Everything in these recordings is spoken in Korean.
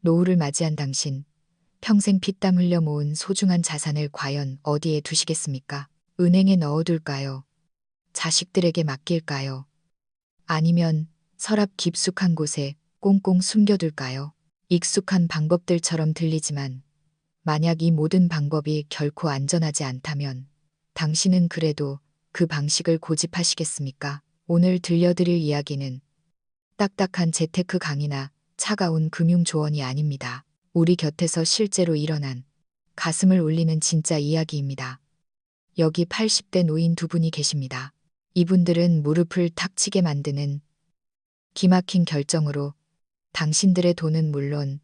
노후를 맞이한 당신, 평생 피땀 흘려 모은 소중한 자산을 과연 어디에 두시겠습니까? 은행에 넣어둘까요? 자식들에게 맡길까요? 아니면 서랍 깊숙한 곳에 꽁꽁 숨겨둘까요? 익숙한 방법들처럼 들리지만 만약 이 모든 방법이 결코 안전하지 않다면 당신은 그래도 그 방식을 고집하시겠습니까? 오늘 들려드릴 이야기는 딱딱한 재테크 강의나 차가운 금융 조언이 아닙니다. 우리 곁에서 실제로 일어난 가슴을 울리는 진짜 이야기입니다. 여기 80대 노인 두 분이 계십니다. 이분들은 무릎을 탁 치게 만드는 기막힌 결정으로 당신들의 돈은 물론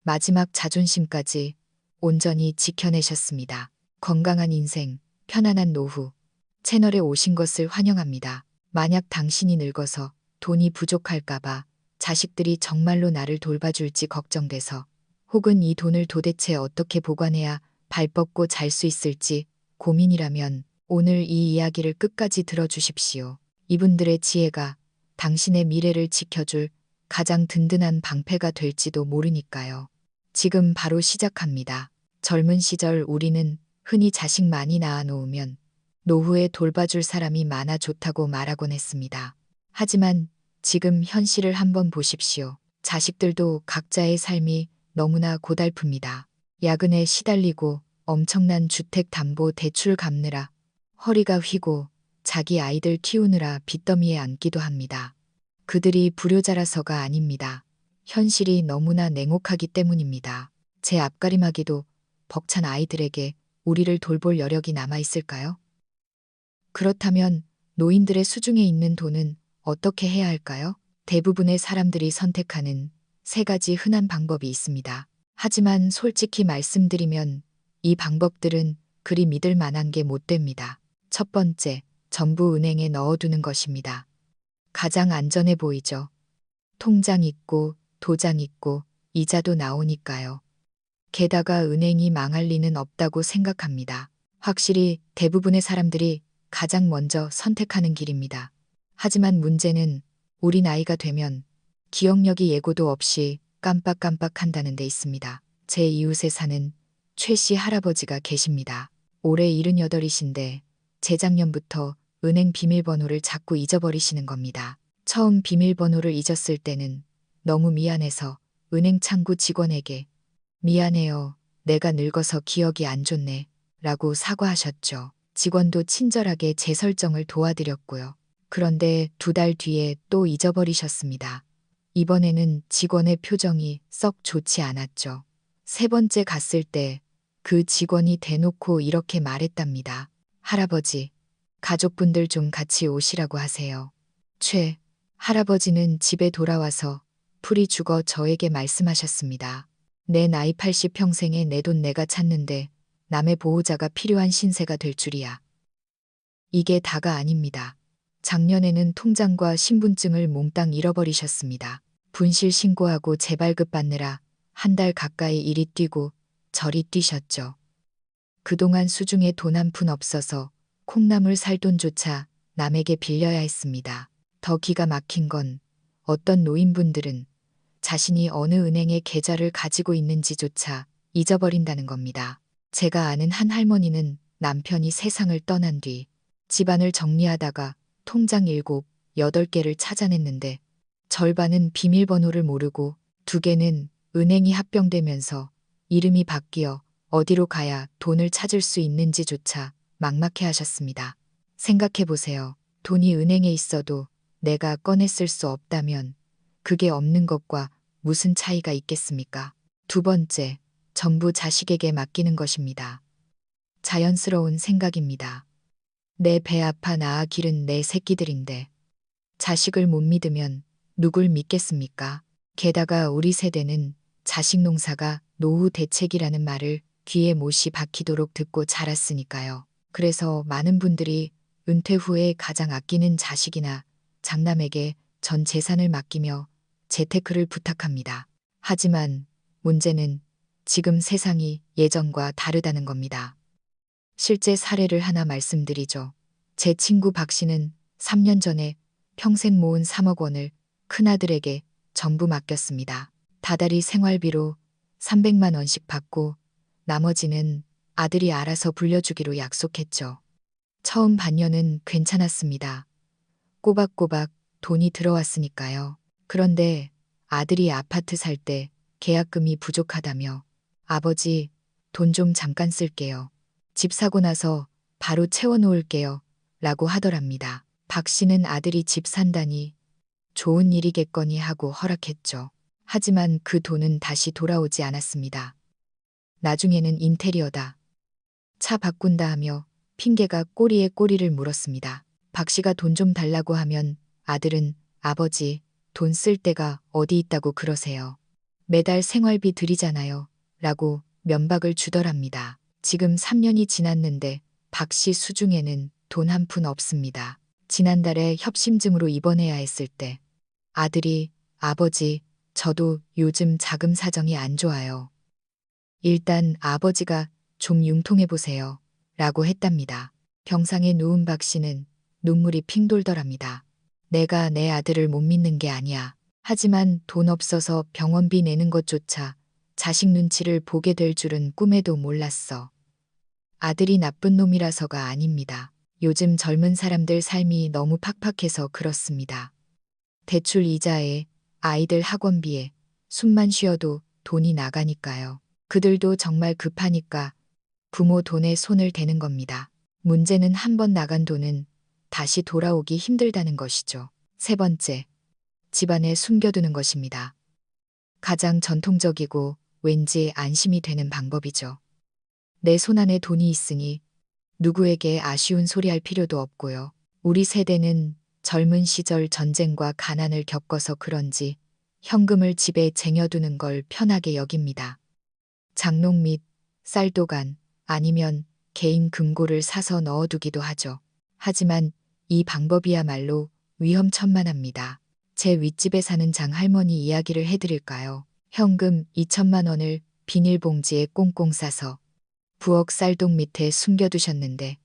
마지막 자존심까지 온전히 지켜내셨습니다. 건강한 인생, 편안한 노후, 채널에 오신 것을 환영합니다. 만약 당신이 늙어서 돈이 부족할까봐 자식들이 정말로 나를 돌봐줄지 걱정돼서 혹은 이 돈을 도대체 어떻게 보관해야 발 뻗고 잘 수 있을지 고민이라면 오늘 이 이야기를 끝까지 들어주십시오. 이분들의 지혜가 당신의 미래를 지켜줄 가장 든든한 방패가 될지도 모르니까요. 지금 바로 시작합니다. 젊은 시절 우리는 흔히 자식 많이 낳아 놓으면 노후에 돌봐줄 사람이 많아 좋다고 말하곤 했습니다. 하지만 지금 현실을 한번 보십시오. 자식들도 각자의 삶이 너무나 고달픕니다. 야근에 시달리고 엄청난 주택담보 대출 갚느라 허리가 휘고 자기 아이들 키우느라 빚더미에 앉기도 합니다. 그들이 불효자라서가 아닙니다. 현실이 너무나 냉혹하기 때문입니다. 제 앞가림하기도 벅찬 아이들에게 우리를 돌볼 여력이 남아있을까요? 그렇다면 노인들의 수중에 있는 돈은 어떻게 해야 할까요? 대부분의 사람들이 선택하는 세 가지 흔한 방법이 있습니다. 하지만 솔직히 말씀드리면 이 방법들은 그리 믿을 만한 게 못 됩니다. 첫 번째, 전부 은행에 넣어두는 것입니다. 가장 안전해 보이죠. 통장 있고 도장 있고 이자도 나오니까요. 게다가 은행이 망할 리는 없다고 생각합니다. 확실히 대부분의 사람들이 가장 먼저 선택하는 길입니다. 하지만 문제는 우리 나이가 되면 기억력이 예고도 없이 깜빡깜빡한다는 데 있습니다. 제 이웃에 사는 최 씨 할아버지가 계십니다. 올해 78이신데 재작년부터 은행 비밀번호를 자꾸 잊어버리시는 겁니다. 처음 비밀번호를 잊었을 때는 너무 미안해서 은행 창구 직원에게 미안해요. 내가 늙어서 기억이 안 좋네. 라고 사과하셨죠. 직원도 친절하게 재설정을 도와드렸고요. 그런데 2달 뒤에 또 잊어버리셨습니다. 이번에는 직원의 표정이 썩 좋지 않았죠. 세 번째 갔을 때 그 직원이 대놓고 이렇게 말했답니다. 할아버지, 가족분들 좀 같이 오시라고 하세요. 최 할아버지는 집에 돌아와서 풀이 죽어 저에게 말씀하셨습니다. 내 나이 80 평생에 내 돈 내가 찾는데 남의 보호자가 필요한 신세가 될 줄이야. 이게 다가 아닙니다. 작년에는 통장과 신분증을 몽땅 잃어버리셨습니다. 분실 신고하고 재발급 받느라 한 달 가까이 이리 뛰고 저리 뛰셨죠. 그동안 수중에 돈 한 푼 없어서 콩나물 살 돈조차 남에게 빌려야 했습니다. 더 기가 막힌 건 어떤 노인분들은 자신이 어느 은행에 계좌를 가지고 있는지조차 잊어버린다는 겁니다. 제가 아는 한 할머니는 남편이 세상을 떠난 뒤 집안을 정리하다가 통장 7, 8개를 찾아냈는데 절반은 비밀번호를 모르고 2개는 은행이 합병되면서 이름이 바뀌어 어디로 가야 돈을 찾을 수 있는지조차 막막해 하셨습니다. 생각해 보세요. 돈이 은행에 있어도 내가 꺼내 쓸 수 없다면 그게 없는 것과 무슨 차이가 있겠습니까? 두 번째, 전부 자식에게 맡기는 것입니다. 자연스러운 생각입니다. 내 배 아파 낳아 기른 내 새끼들인데 자식을 못 믿으면 누굴 믿겠습니까? 게다가 우리 세대는 자식 농사가 노후 대책이라는 말을 귀에 못이 박히도록 듣고 자랐으니까요. 그래서 많은 분들이 은퇴 후에 가장 아끼는 자식이나 장남에게 전 재산을 맡기며 재테크를 부탁합니다. 하지만 문제는 지금 세상이 예전과 다르다는 겁니다. 실제 사례를 하나 말씀드리죠. 제 친구 박 씨는 3년 전에 평생 모은 3억 원을 큰아들에게 전부 맡겼습니다. 다달이 생활비로 300만 원씩 받고 나머지는 아들이 알아서 불려주기로 약속했죠. 처음 반년은 괜찮았습니다. 꼬박꼬박 돈이 들어왔으니까요. 그런데 아들이 아파트 살 때 계약금이 부족하다며 아버지, 돈 좀 잠깐 쓸게요. 집 사고 나서 바로 채워놓을게요. 라고 하더랍니다. 박 씨는 아들이 집 산다니 좋은 일이겠거니 하고 허락했죠. 하지만 그 돈은 다시 돌아오지 않았습니다. 나중에는 인테리어다, 차 바꾼다 하며 핑계가 꼬리에 꼬리를 물었습니다. 박 씨가 돈 좀 달라고 하면 아들은 아버지, 돈 쓸 데가 어디 있다고 그러세요. 매달 생활비 드리잖아요. 라고 면박을 주더랍니다. 지금 3년이 지났는데 박 씨 수중에는 돈 한 푼 없습니다. 지난달에 협심증으로 입원해야 했을 때 아들이 아버지, 저도 요즘 자금 사정이 안 좋아요. 일단 아버지가 좀 융통해 보세요. 라고 했답니다. 병상에 누운 박 씨는 눈물이 핑 돌더랍니다. 내가 내 아들을 못 믿는 게 아니야. 하지만 돈 없어서 병원비 내는 것조차 자식 눈치를 보게 될 줄은 꿈에도 몰랐어. 아들이 나쁜 놈이라서가 아닙니다. 요즘 젊은 사람들 삶이 너무 팍팍해서 그렇습니다. 대출 이자에 아이들 학원비에 숨만 쉬어도 돈이 나가니까요. 그들도 정말 급하니까 부모 돈에 손을 대는 겁니다. 문제는 한 번 나간 돈은 다시 돌아오기 힘들다는 것이죠. 세 번째, 집안에 숨겨두는 것입니다. 가장 전통적이고 왠지 안심이 되는 방법이죠. 내 손안에 돈이 있으니 누구에게 아쉬운 소리 할 필요도 없고요. 우리 세대는 젊은 시절 전쟁과 가난을 겪어서 그런지 현금을 집에 쟁여두는 걸 편하게 여깁니다. 장롱 및 쌀도간 아니면 개인 금고를 사서 넣어두기도 하죠. 하지만 이 방법이야말로 위험천만합니다. 제 윗집에 사는 장할머니 이야기를 해드릴까요? 현금 2천만 원을 비닐봉지에 꽁꽁 싸서 부엌 쌀동 밑에 숨겨두셨는데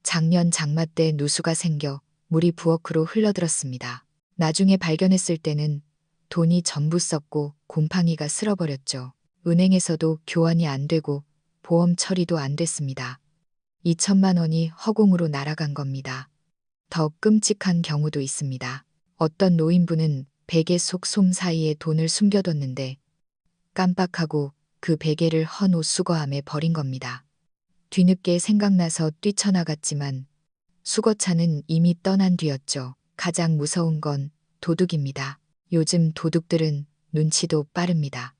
작년 장마 때 누수가 생겨 물이 부엌으로 흘러들었습니다. 나중에 발견했을 때는 돈이 전부 썩고 곰팡이가 쓸어버렸죠. 은행에서도 교환이 안 되고 보험 처리도 안 됐습니다. 2천만 원이 허공으로 날아간 겁니다. 더 끔찍한 경우도 있습니다. 어떤 노인분은 베개 속 솜 사이에 돈을 숨겨뒀는데 깜빡하고 그 베개를 헌 옷 수거함에 버린 겁니다. 뒤늦게 생각나서 뛰쳐나갔지만 수거차는 이미 떠난 뒤였죠. 가장 무서운 건 도둑입니다. 요즘 도둑들은 눈치도 빠릅니다.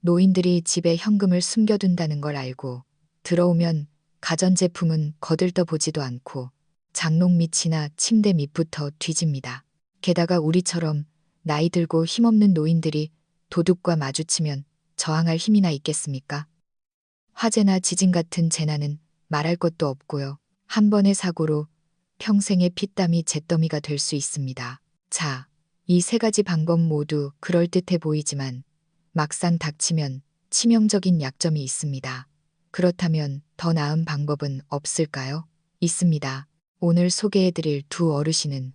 노인들이 집에 현금을 숨겨둔다는 걸 알고 들어오면 가전제품은 거들떠보지도 않고 장롱 밑이나 침대 밑부터 뒤집니다. 게다가 우리처럼 나이 들고 힘없는 노인들이 도둑과 마주치면 저항할 힘이나 있겠습니까? 화재나 지진 같은 재난은 말할 것도 없고요. 한 번의 사고로 평생의 피땀이 잿더미가 될 수 있습니다. 자, 이 세 가지 방법 모두 그럴듯해 보이지만 막상 닥치면 치명적인 약점이 있습니다. 그렇다면 더 나은 방법은 없을까요? 있습니다. 오늘 소개해드릴 두 어르신은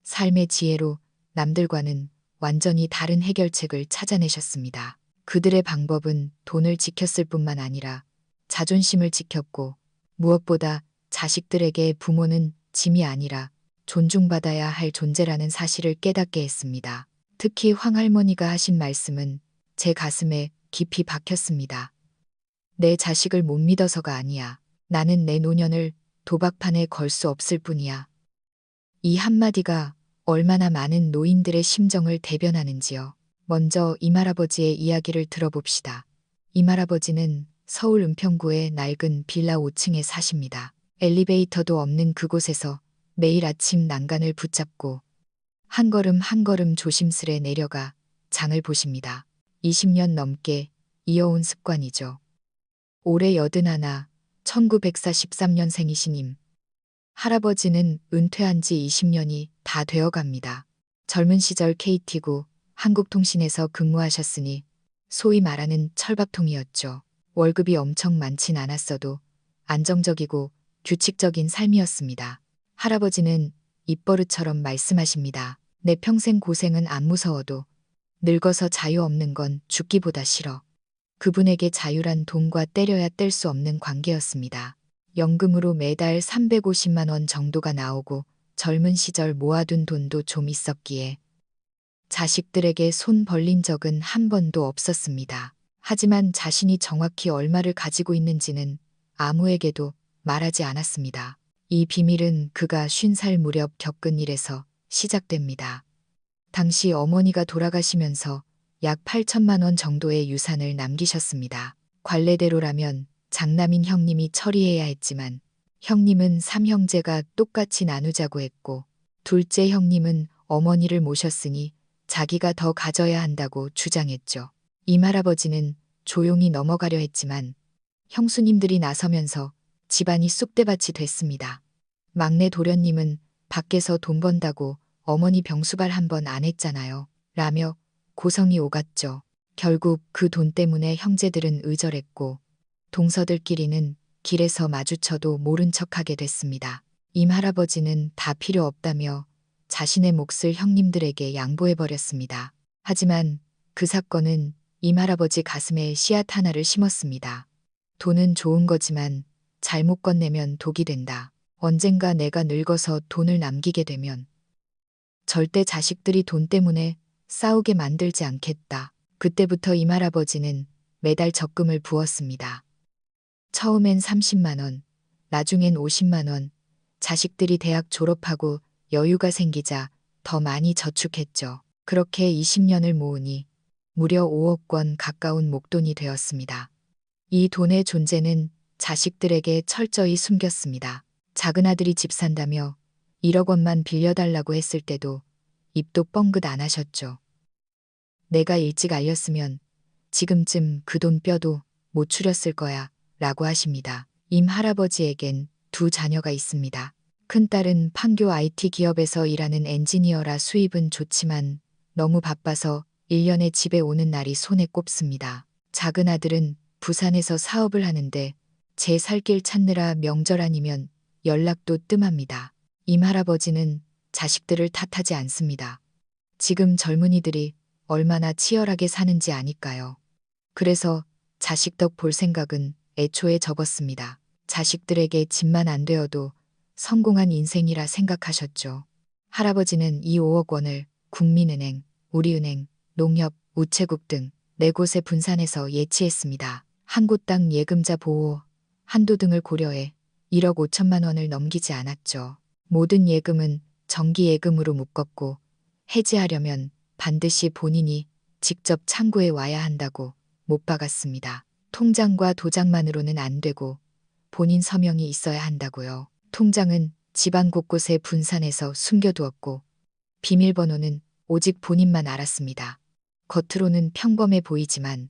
삶의 지혜로 남들과는 완전히 다른 해결책을 찾아내셨습니다. 그들의 방법은 돈을 지켰을 뿐만 아니라 자존심을 지켰고 무엇보다 자식들에게 부모는 짐이 아니라 존중받아야 할 존재라는 사실을 깨닫게 했습니다. 특히 황할머니가 하신 말씀은 제 가슴에 깊이 박혔습니다. 내 자식을 못 믿어서가 아니야. 나는 내 노년을 도박판에 걸 수 없을 뿐이야. 이 한마디가 얼마나 많은 노인들의 심정을 대변하는지요. 먼저 이말아버지의 이야기를 들어봅시다. 이말아버지는 서울 은평구의 낡은 빌라 5층에 사십니다. 엘리베이터도 없는 그곳에서 매일 아침 난간을 붙잡고 한 걸음 한 걸음 조심스레 내려가 장을 보십니다. 20년 넘게 이어온 습관이죠. 올해 81, 1943년생이시님. 할아버지는 은퇴한 지 20년이 다 되어갑니다. 젊은 시절 KT구 한국통신에서 근무하셨으니 소위 말하는 철밥통이었죠. 월급이 엄청 많진 않았어도 안정적이고 규칙적인 삶이었습니다. 할아버지는 입버릇처럼 말씀하십니다. 내 평생 고생은 안 무서워도 늙어서 자유 없는 건 죽기보다 싫어. 그분에게 자유란 돈과 때려야 뗄 수 없는 관계였습니다. 연금으로 매달 350만 원 정도가 나오고 젊은 시절 모아둔 돈도 좀 있었기에 자식들에게 손 벌린 적은 한 번도 없었습니다. 하지만 자신이 정확히 얼마를 가지고 있는지는 아무에게도 말하지 않았습니다. 이 비밀은 그가 50살 무렵 겪은 일에서 시작됩니다. 당시 어머니가 돌아가시면서 약 8천만 원 정도의 유산을 남기셨습니다. 관례대로라면 장남인 형님이 처리해야 했지만 형님은 3형제가 똑같이 나누자고 했고 둘째 형님은 어머니를 모셨으니 자기가 더 가져야 한다고 주장했죠. 임할아버지는 조용히 넘어가려 했지만 형수님들이 나서면서 집안이 쑥대밭이 됐습니다. 막내 도련님은 밖에서 돈 번다고 어머니 병수발 한 번 안 했잖아요. 라며 고성이 오갔죠. 결국 그 돈 때문에 형제들은 의절했고 동서들끼리는 길에서 마주쳐도 모른 척하게 됐습니다. 임할아버지는 다 필요 없다며 자신의 몫을 형님들에게 양보해버렸습니다. 하지만 그 사건은 임할아버지 가슴에 씨앗 하나를 심었습니다. 돈은 좋은 거지만 잘못 건네면 독이 된다. 언젠가 내가 늙어서 돈을 남기게 되면 절대 자식들이 돈 때문에 싸우게 만들지 않겠다. 그때부터 임할아버지는 매달 적금을 부었습니다. 처음엔 30만 원, 나중엔 50만 원, 자식들이 대학 졸업하고 여유가 생기자 더 많이 저축했죠. 그렇게 20년을 모으니 무려 5억 원 가까운 목돈이 되었습니다. 이 돈의 존재는 자식들에게 철저히 숨겼습니다. 작은 아들이 집 산다며 1억 원만 빌려달라고 했을 때도 입도 뻥긋 안 하셨죠. 내가 일찍 알렸으면 지금쯤 그 돈 뼈도 못 추렸을 거야 라고 하십니다. 임 할아버지에겐 두 자녀가 있습니다. 큰딸은 판교 IT 기업에서 일하는 엔지니어라 수입은 좋지만 너무 바빠서 1년에 집에 오는 날이 손에 꼽습니다. 작은 아들은 부산에서 사업을 하는데 제 살 길 찾느라 명절 아니면 연락도 뜸합니다. 임 할아버지는 자식들을 탓하지 않습니다. 지금 젊은이들이 얼마나 치열하게 사는지 아니까요. 그래서 자식 덕 볼 생각은 애초에 접었습니다. 자식들에게 집만 안 되어도 성공한 인생이라 생각하셨죠. 할아버지는 이 5억 원을 국민은행, 우리은행, 농협, 우체국 등 4곳에 분산해서 예치했습니다. 한 곳당 예금자 보호, 한도 등을 고려해 1억 5천만 원을 넘기지 않았죠. 모든 예금은 정기예금으로 묶었고 해지하려면 반드시 본인이 직접 창구에 와야 한다고 못 박았습니다. 통장과 도장만으로는 안 되고 본인 서명이 있어야 한다고요. 통장은 집안 곳곳에 분산해서 숨겨두었고 비밀번호는 오직 본인만 알았습니다. 겉으로는 평범해 보이지만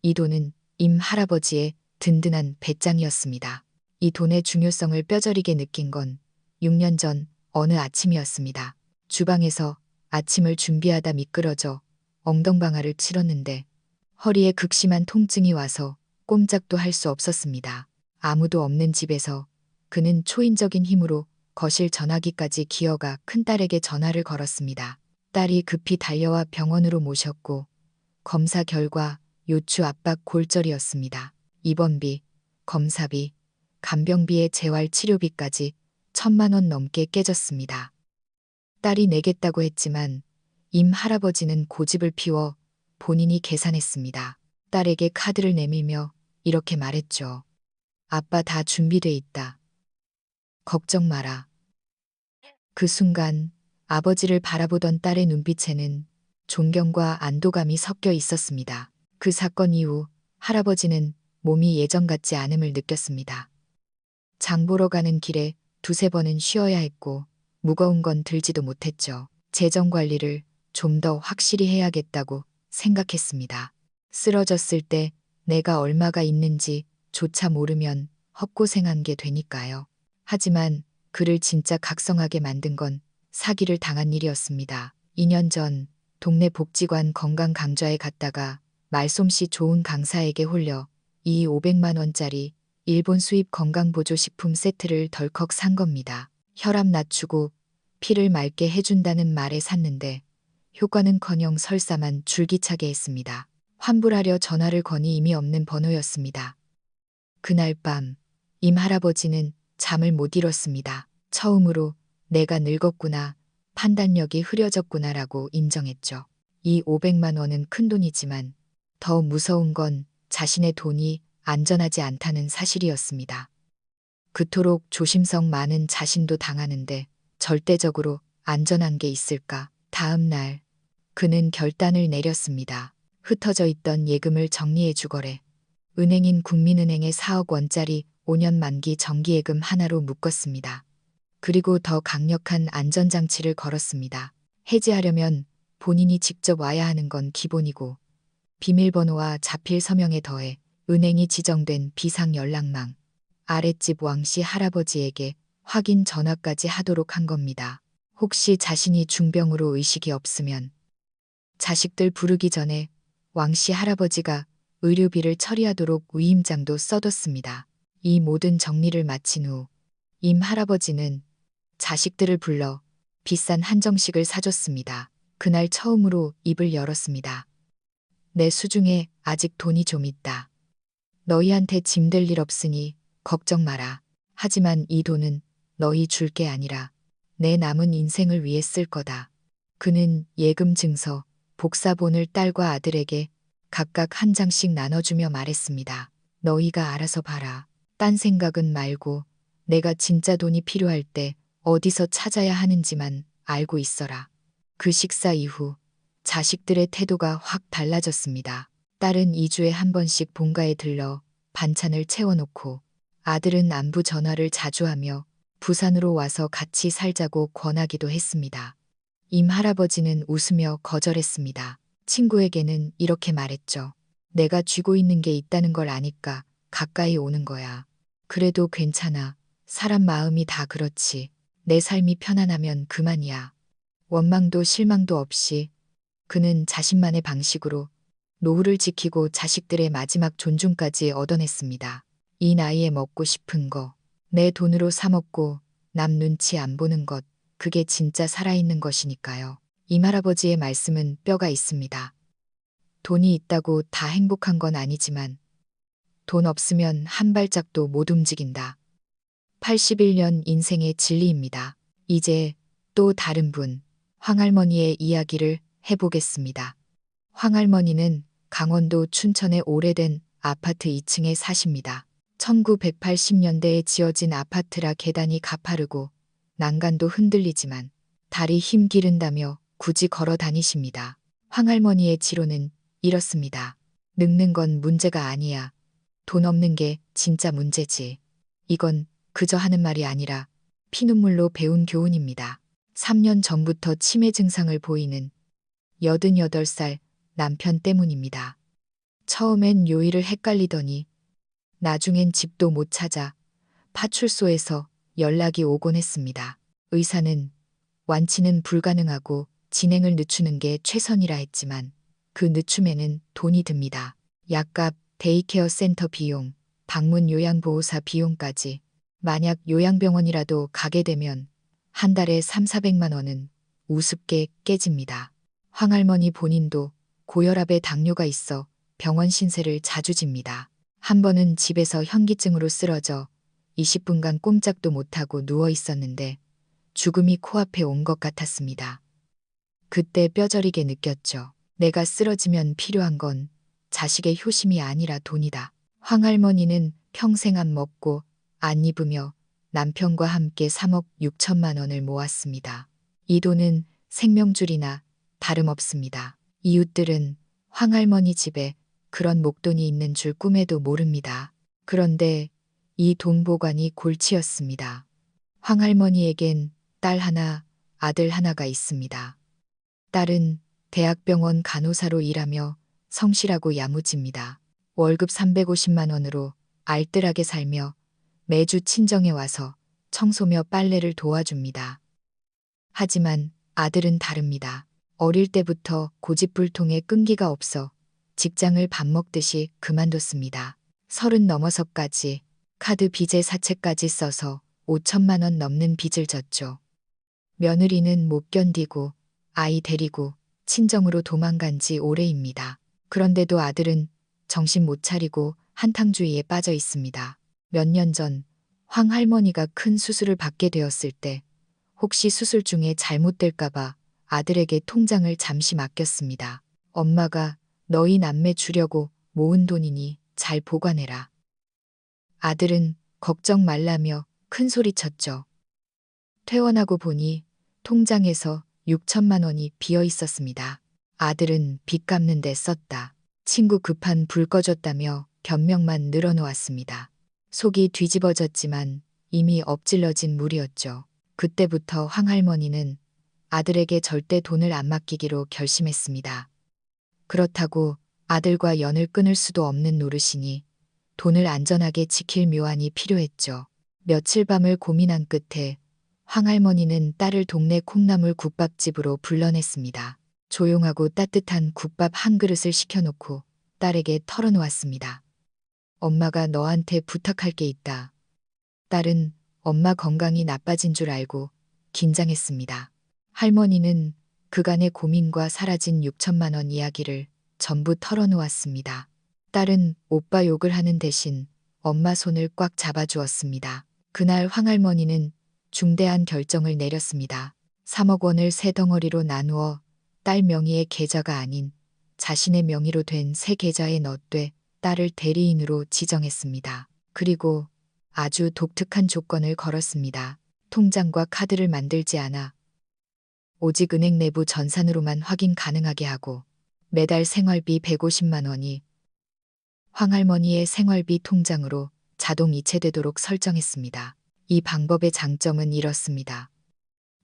이 돈은 임 할아버지의 든든한 배짱이었습니다. 이 돈의 중요성을 뼈저리게 느낀 건 6년 전 어느 아침이었습니다. 주방에서 아침을 준비하다 미끄러져 엉덩방아를 치렀는데 허리에 극심한 통증이 와서 꼼짝도 할 수 없었습니다. 아무도 없는 집에서 그는 초인적인 힘으로 거실 전화기까지 기어가 큰딸에게 전화를 걸었습니다. 딸이 급히 달려와 병원으로 모셨고 검사 결과 요추 압박 골절이었습니다. 입원비, 검사비, 간병비에 재활 치료비까지 1,000만 원 넘게 깨졌습니다. 딸이 내겠다고 했지만 임 할아버지는 고집을 피워 본인이 계산했습니다. 딸에게 카드를 내밀며 이렇게 말했죠. 아빠 다 준비돼 있다. 걱정 마라. 그 순간 아버지를 바라보던 딸의 눈빛에는 존경과 안도감이 섞여 있었습니다. 그 사건 이후 할아버지는 몸이 예전 같지 않음을 느꼈습니다. 장 보러 가는 길에 두세 번은 쉬어야 했고 무거운 건 들지도 못했죠. 재정 관리를 좀 더 확실히 해야겠다고 생각했습니다. 쓰러졌을 때 내가 얼마가 있는지 조차 모르면 헛고생한 게 되니까요. 하지만 그를 진짜 각성하게 만든 건 사기를 당한 일이었습니다. 2년 전 동네 복지관 건강 강좌에 갔다가 말솜씨 좋은 강사에게 홀려 이 500만 원짜리 일본 수입 건강보조식품 세트를 덜컥 산 겁니다. 혈압 낮추고 피를 맑게 해준다는 말에 샀는데 효과는커녕 설사만 줄기차게 했습니다. 환불하려 전화를 거니 의미 없는 번호였습니다. 그날 밤 임 할아버지는 잠을 못 이뤘습니다. 처음으로 내가 늙었구나, 판단력이 흐려졌구나라고 인정했죠. 이 500만 원은 큰돈이지만 더 무서운 건 자신의 돈이 안전하지 않다는 사실이었습니다. 그토록 조심성 많은 자신도 당하는데 절대적으로 안전한 게 있을까? 다음 날 그는 결단을 내렸습니다. 흩어져 있던 예금을 정리해 주거래. 은행인 국민은행에 4억 원짜리 5년 만기 정기예금 하나로 묶었습니다. 그리고 더 강력한 안전장치를 걸었습니다. 해지하려면 본인이 직접 와야 하는 건 기본이고, 비밀번호와 자필 서명에 더해 은행이 지정된 비상 연락망, 아랫집 왕씨 할아버지에게 확인 전화까지 하도록 한 겁니다. 혹시 자신이 중병으로 의식이 없으면 자식들 부르기 전에 왕씨 할아버지가 의료비를 처리하도록 위임장도 써뒀습니다. 이 모든 정리를 마친 후 임 할아버지는 자식들을 불러 비싼 한정식을 사줬습니다. 그날 처음으로 입을 열었습니다. 내 수중에 아직 돈이 좀 있다. 너희한테 짐될 일 없으니 걱정 마라. 하지만 이 돈은 너희 줄 게 아니라 내 남은 인생을 위해 쓸 거다. 그는 예금 증서, 복사본을 딸과 아들에게 각각 한 장씩 나눠주며 말했습니다. 너희가 알아서 봐라. 딴 생각은 말고 내가 진짜 돈이 필요할 때 어디서 찾아야 하는지만 알고 있어라. 그 식사 이후 자식들의 태도가 확 달라졌습니다. 딸은 2주에 한 번씩 본가에 들러 반찬을 채워놓고 아들은 안부 전화를 자주 하며 부산으로 와서 같이 살자고 권하기도 했습니다. 임 할아버지는 웃으며 거절했습니다. 친구에게는 이렇게 말했죠. 내가 쥐고 있는 게 있다는 걸 아니까 가까이 오는 거야. 그래도 괜찮아. 사람 마음이 다 그렇지. 내 삶이 편안하면 그만이야. 원망도 실망도 없이 그는 자신만의 방식으로 노후를 지키고 자식들의 마지막 존중까지 얻어냈습니다. 이 나이에 먹고 싶은 거, 내 돈으로 사 먹고 남 눈치 안 보는 것, 그게 진짜 살아있는 것이니까요. 임 할아버지의 말씀은 뼈가 있습니다. 돈이 있다고 다 행복한 건 아니지만 돈 없으면 한 발짝도 못 움직인다. 81년 인생의 진리입니다. 이제 또 다른 분, 황할머니의 이야기를 해보겠습니다. 황할머니는 강원도 춘천의 오래된 아파트 2층에 사십니다. 1980년대에 지어진 아파트라 계단이 가파르고 난간도 흔들리지만 다리 힘 기른다며 굳이 걸어 다니십니다. 황할머니의 지로는 이렇습니다. 늙는 건 문제가 아니야. 돈 없는 게 진짜 문제지. 이건 그저 하는 말이 아니라 피눈물로 배운 교훈입니다. 3년 전부터 치매 증상을 보이는 88살 남편 때문입니다. 처음엔 요일을 헷갈리더니 나중엔 집도 못 찾아 파출소에서 연락이 오곤 했습니다. 의사는 완치는 불가능하고 진행을 늦추는 게 최선이라 했지만 그 늦춤에는 돈이 듭니다. 약값, 데이케어 센터 비용, 방문 요양보호사 비용까지. 만약 요양병원이라도 가게 되면 한 달에 3, 400만 원은 우습게 깨집니다. 황할머니 본인도 고혈압에 당뇨가 있어 병원 신세를 자주 집니다. 한 번은 집에서 현기증으로 쓰러져 20분간 꼼짝도 못하고 누워 있었는데 죽음이 코앞에 온 것 같았습니다. 그때 뼈저리게 느꼈죠. 내가 쓰러지면 필요한 건 자식의 효심이 아니라 돈이다. 황할머니는 평생 안 먹고 안 입으며 남편과 함께 3억 6천만 원을 모았습니다. 이 돈은 생명줄이나 다름없습니다. 이웃들은 황할머니 집에 그런 목돈이 있는 줄 꿈에도 모릅니다. 그런데 이 돈 보관이 골치였습니다. 황할머니에겐 딸 하나, 아들 하나가 있습니다. 딸은 대학병원 간호사로 일하며 성실하고 야무집니다. 월급 350만 원으로 알뜰하게 살며 매주 친정에 와서 청소며 빨래를 도와줍니다. 하지만 아들은 다릅니다. 어릴 때부터 고집불통에 끈기가 없어 직장을 밥 먹듯이 그만뒀습니다. 30 넘어서까지 카드 빚에 사채까지 써서 5천만 원 넘는 빚을 졌죠. 며느리는 못 견디고 아이 데리고 친정으로 도망간 지 오래입니다. 그런데도 아들은 정신 못 차리고 한탕주의에 빠져 있습니다. 몇 년 전 황 할머니가 큰 수술을 받게 되었을 때 혹시 수술 중에 잘못될까봐 아들에게 통장을 잠시 맡겼습니다. 엄마가 너희 남매 주려고 모은 돈이니 잘 보관해라. 아들은 걱정 말라며 큰 소리 쳤죠. 퇴원하고 보니 통장에서 6천만 원이 비어 있었습니다. 아들은 빚 갚는 데 썼다. 친구 급한 불 꺼졌다며 변명만 늘어놓았습니다. 속이 뒤집어졌지만 이미 엎질러진 물이었죠. 그때부터 황 할머니는 아들에게 절대 돈을 안 맡기기로 결심했습니다. 그렇다고 아들과 연을 끊을 수도 없는 노릇이니 돈을 안전하게 지킬 묘안이 필요했죠. 며칠 밤을 고민한 끝에 황 할머니는 딸을 동네 콩나물 국밥집으로 불러냈습니다. 조용하고 따뜻한 국밥 한 그릇을 시켜놓고 딸에게 털어놓았습니다. 엄마가 너한테 부탁할 게 있다. 딸은 엄마 건강이 나빠진 줄 알고 긴장했습니다. 할머니는 그간의 고민과 사라진 6천만 원 이야기를 전부 털어놓았습니다. 딸은 오빠 욕을 하는 대신 엄마 손을 꽉 잡아주었습니다. 그날 황할머니는 중대한 결정을 내렸습니다. 3억 원을 세 덩어리로 나누어 딸 명의의 계좌가 아닌 자신의 명의로 된 새 계좌에 넣되 딸을 대리인으로 지정했습니다. 그리고 아주 독특한 조건을 걸었습니다. 통장과 카드를 만들지 않아 오직 은행 내부 전산으로만 확인 가능하게 하고 매달 생활비 150만 원이 황할머니의 생활비 통장으로 자동 이체되도록 설정했습니다. 이 방법의 장점은 이렇습니다.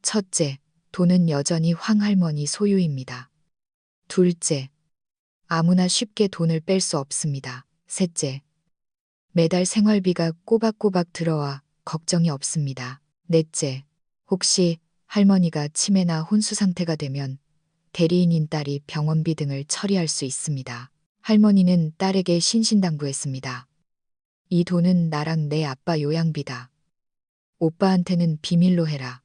첫째, 돈은 여전히 황할머니 소유입니다. 둘째, 아무나 쉽게 돈을 뺄 수 없습니다. 셋째, 매달 생활비가 꼬박꼬박 들어와 걱정이 없습니다. 넷째, 혹시 할머니가 치매나 혼수 상태가 되면 대리인인 딸이 병원비 등을 처리할 수 있습니다. 할머니는 딸에게 신신당부했습니다. 이 돈은 나랑 내 아빠 요양비다. 오빠한테는 비밀로 해라.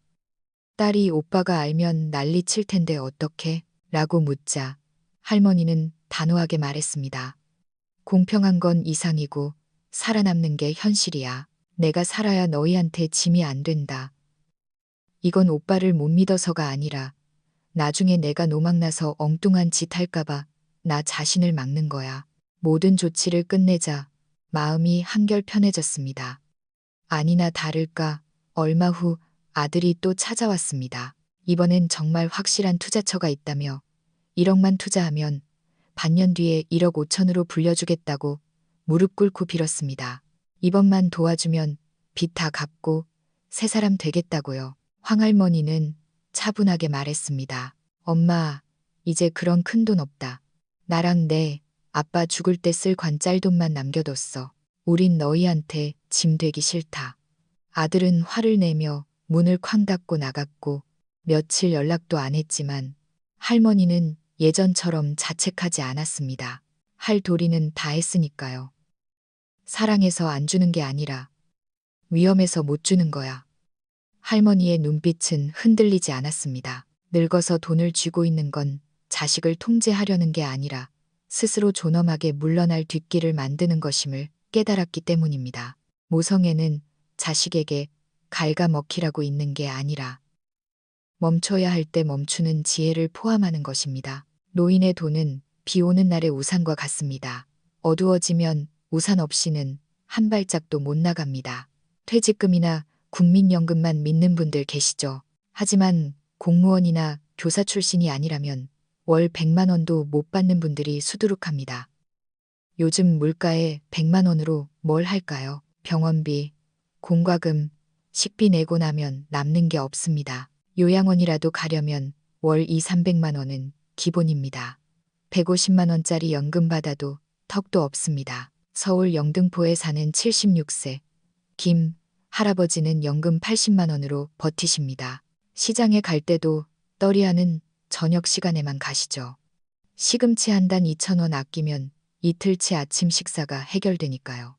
딸이 오빠가 알면 난리 칠 텐데 어떡해? 라고 묻자 할머니는 단호하게 말했습니다. 공평한 건 이상이고 살아남는 게 현실이야. 내가 살아야 너희한테 짐이 안 된다. 이건 오빠를 못 믿어서가 아니라 나중에 내가 노망나서 엉뚱한 짓 할까봐 나 자신을 막는 거야. 모든 조치를 끝내자 마음이 한결 편해졌습니다. 아니나 다를까 얼마 후 아들이 또 찾아왔습니다. 이번엔 정말 확실한 투자처가 있다며 1억만 투자하면 반년 뒤에 1억 5천으로 불려주겠다고 무릎 꿇고 빌었습니다. 이번만 도와주면 빚 다 갚고 새 사람 되겠다고요. 황할머니는 차분하게 말했습니다. 엄마, 이제 그런 큰 돈 없다. 나랑 내 아빠 죽을 때 쓸 관짤돈만 남겨뒀어. 우린 너희한테 짐 되기 싫다. 아들은 화를 내며 문을 쾅 닫고 나갔고 며칠 연락도 안 했지만 할머니는 예전처럼 자책하지 않았습니다. 할 도리는 다 했으니까요. 사랑해서 안 주는 게 아니라 위험해서 못 주는 거야. 할머니의 눈빛은 흔들리지 않았습니다. 늙어서 돈을 쥐고 있는 건 자식을 통제하려는 게 아니라 스스로 존엄하게 물러날 뒷길을 만드는 것임을 깨달았기 때문입니다. 모성애는 자식에게 갉아먹히라고 있는 게 아니라 멈춰야 할 때 멈추는 지혜를 포함하는 것입니다. 노인의 돈은 비 오는 날의 우산과 같습니다. 어두워지면 우산 없이는 한 발짝도 못 나갑니다. 퇴직금이나 국민연금만 믿는 분들 계시죠. 하지만 공무원이나 교사 출신이 아니라면 월 100만 원도 못 받는 분들이 수두룩합니다. 요즘 물가에 100만 원으로 뭘 할까요? 병원비, 공과금, 식비 내고 나면 남는 게 없습니다. 요양원이라도 가려면 월 2, 300만 원은 기본입니다. 150만 원짜리 연금 받아도 턱도 없습니다. 서울 영등포에 사는 76세 김 할아버지는 연금 80만 원으로 버티십니다. 시장에 갈 때도 떨이하는 저녁 시간에만 가시죠. 시금치 한 단 2,000원 아끼면 이틀치 아침 식사가 해결되니까요.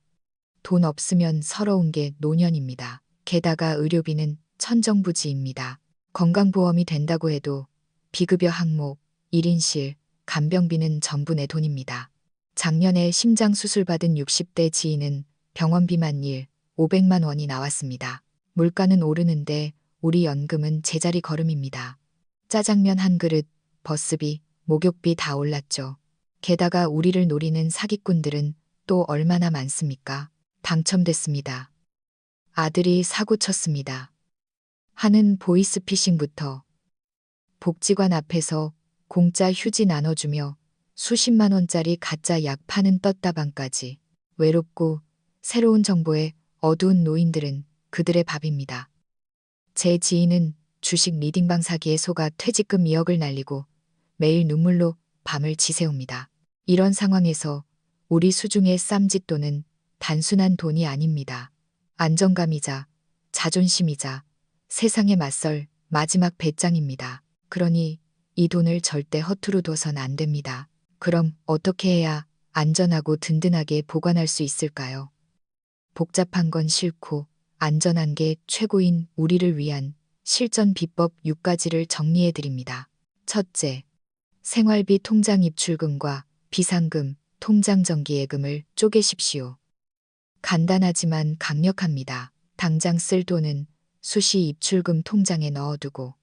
돈 없으면 서러운 게 노년입니다. 게다가 의료비는 천정부지입니다. 건강보험이 된다고 해도 비급여 항목, 1인실, 간병비는 전부 내 돈입니다. 작년에 심장 수술 받은 60대 지인은 병원비만 500만 원이 나왔습니다. 물가는 오르는데 우리 연금은 제자리 걸음입니다. 짜장면 한 그릇, 버스비, 목욕비 다 올랐죠. 게다가 우리를 노리는 사기꾼들은 또 얼마나 많습니까? 당첨됐습니다. 아들이 사고 쳤습니다. 하는 보이스피싱부터 복지관 앞에서 공짜 휴지 나눠주며 수십만 원짜리 가짜 약 파는 떴다방까지 외롭고 새로운 정보에 어두운 노인들은 그들의 밥입니다. 제 지인은 주식 리딩방 사기에 속아 퇴직금 2억을 날리고 매일 눈물로 밤을 지새웁니다. 이런 상황에서 우리 수중의 쌈짓돈은 단순한 돈이 아닙니다. 안정감이자 자존심이자 세상에 맞설 마지막 배짱입니다. 그러니 이 돈을 절대 허투루 둬선 안 됩니다. 그럼 어떻게 해야 안전하고 든든하게 보관할 수 있을까요? 복잡한 건 싫고 안전한 게 최고인 우리를 위한 실전 비법 6가지를 정리해 드립니다. 첫째, 생활비 통장 입출금과 비상금, 통장 정기예금을 쪼개십시오. 간단하지만 강력합니다. 당장 쓸 돈은 수시 입출금 통장에 넣어두고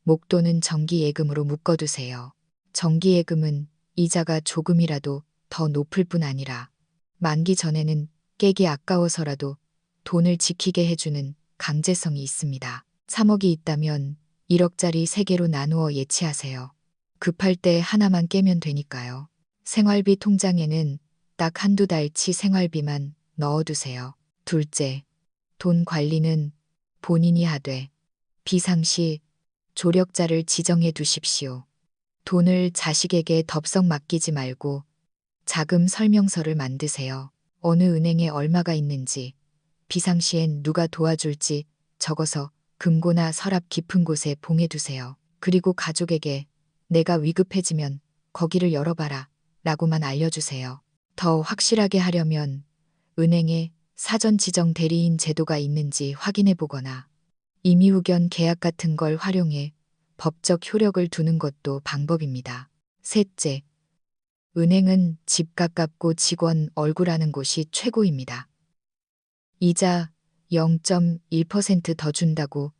목돈은 정기예금으로 묶어두세요. 정기예금은 이자가 조금이라도 더 높을 뿐 아니라 만기 전에는 깨기 아까워서라도 돈을 지키게 해주는 강제성이 있습니다. 3억이 있다면 1억짜리 3개로 나누어 예치하세요. 급할 때 하나만 깨면 되니까요. 생활비 통장에는 딱 한두 달치 생활비만 넣어두세요. 둘째, 돈 관리는 본인이 하되 비상시 조력자를 지정해 두십시오. 돈을 자식에게 덥석 맡기지 말고 자금 설명서를 만드세요. 어느 은행에 얼마가 있는지, 비상시엔 누가 도와줄지 적어서 금고나 서랍 깊은 곳에 봉해두세요. 그리고 가족에게 내가 위급해지면 거기를 열어봐라 라고만 알려주세요. 더 확실하게 하려면 은행에 사전 지정 대리인 제도가 있는지 확인해 보거나 임의우견 계약 같은 걸 활용해 법적 효력을 두는 것도 방법입니다. 셋째, 은행은 집 가깝고 직원 얼굴하는 곳이 최고입니다. 이자 0.1% 더 준다고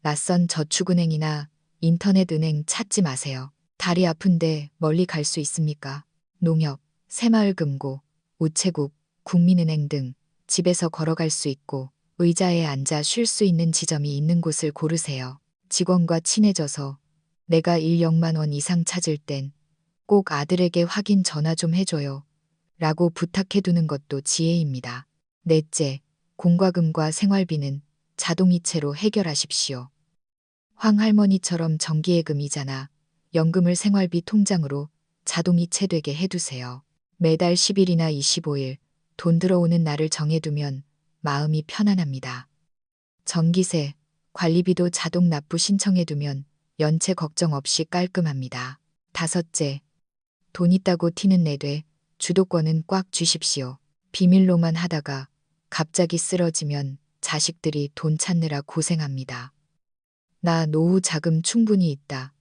낯선 저축은행이나 인터넷은행 찾지 마세요. 다리 아픈데 멀리 갈 수 있습니까? 농협, 새마을금고, 우체국, 국민은행 등 집에서 걸어갈 수 있고 의자에 앉아 쉴 수 있는 지점이 있는 곳을 고르세요. 직원과 친해져서 내가 1억만 원 이상 찾을 땐 꼭 아들에게 확인 전화 좀 해줘요. 라고 부탁해두는 것도 지혜입니다. 넷째, 공과금과 생활비는 자동이체로 해결하십시오. 황할머니처럼 정기예금이자나 연금을 생활비 통장으로 자동이체되게 해두세요. 매달 10일이나 25일 돈 들어오는 날을 정해두면 마음이 편안합니다. 전기세, 관리비도 자동 납부 신청해두면 연체 걱정 없이 깔끔합니다. 다섯째, 돈 있다고 티는 내되 주도권은 꽉 쥐십시오. 비밀로만 하다가 갑자기 쓰러지면 자식들이 돈 찾느라 고생합니다. 나 노후 자금 충분히 있다.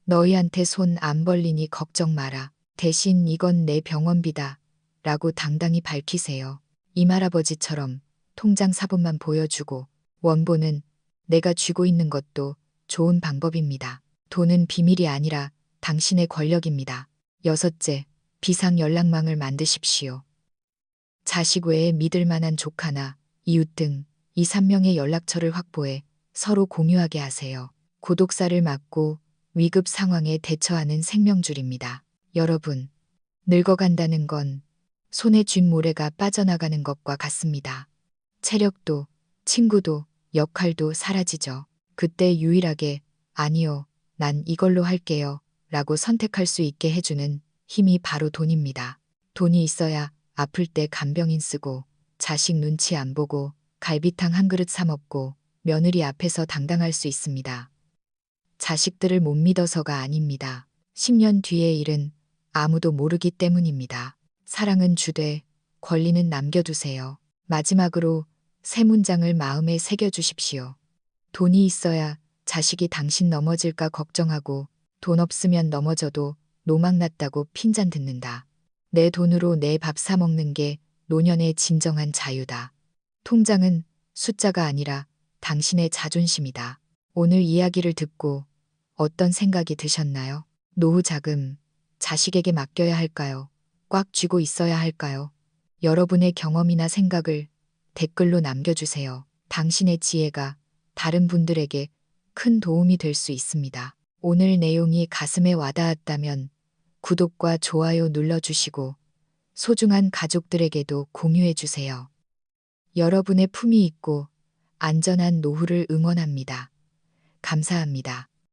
너희한테 손 안 벌리니 걱정 마라. 대신 이건 내 병원비다. 라고 당당히 밝히세요. 이말아버지처럼 통장 사본만 보여주고 원본은 내가 쥐고 있는 것도 좋은 방법입니다. 돈은 비밀이 아니라 당신의 권력입니다. 여섯째, 비상 연락망을 만드십시오. 자식 외에 믿을 만한 조카나 이웃 등 2, 3명의 연락처를 확보해 서로 공유하게 하세요. 고독사를 막고 위급 상황에 대처하는 생명줄입니다. 여러분, 늙어간다는 건 손에 쥔 모래가 빠져나가는 것과 같습니다. 체력도, 친구도, 역할도 사라지죠. 그때 유일하게 아니요, 난 이걸로 할게요 라고 선택할 수 있게 해주는 힘이 바로 돈입니다. 돈이 있어야 아플 때 간병인 쓰고 자식 눈치 안 보고 갈비탕 한 그릇 사 먹고 며느리 앞에서 당당할 수 있습니다. 자식들을 못 믿어서가 아닙니다. 10년 뒤의 일은 아무도 모르기 때문입니다. 사랑은 주되 권리는 남겨두세요. 마지막으로 세 문장을 마음에 새겨주십시오. 돈이 있어야 자식이 당신 넘어질까 걱정하고 돈 없으면 넘어져도 노망났다고 핀잔 듣는다. 내 돈으로 내 밥 사 먹는 게 노년의 진정한 자유다. 통장은 숫자가 아니라 당신의 자존심이다. 오늘 이야기를 듣고 어떤 생각이 드셨나요? 노후 자금, 자식에게 맡겨야 할까요? 꽉 쥐고 있어야 할까요? 여러분의 경험이나 생각을 댓글로 남겨주세요. 당신의 지혜가 다른 분들에게 큰 도움이 될 수 있습니다. 오늘 내용이 가슴에 와닿았다면 구독과 좋아요 눌러주시고 소중한 가족들에게도 공유해주세요. 여러분의 품위 있고 안전한 노후를 응원합니다. 감사합니다.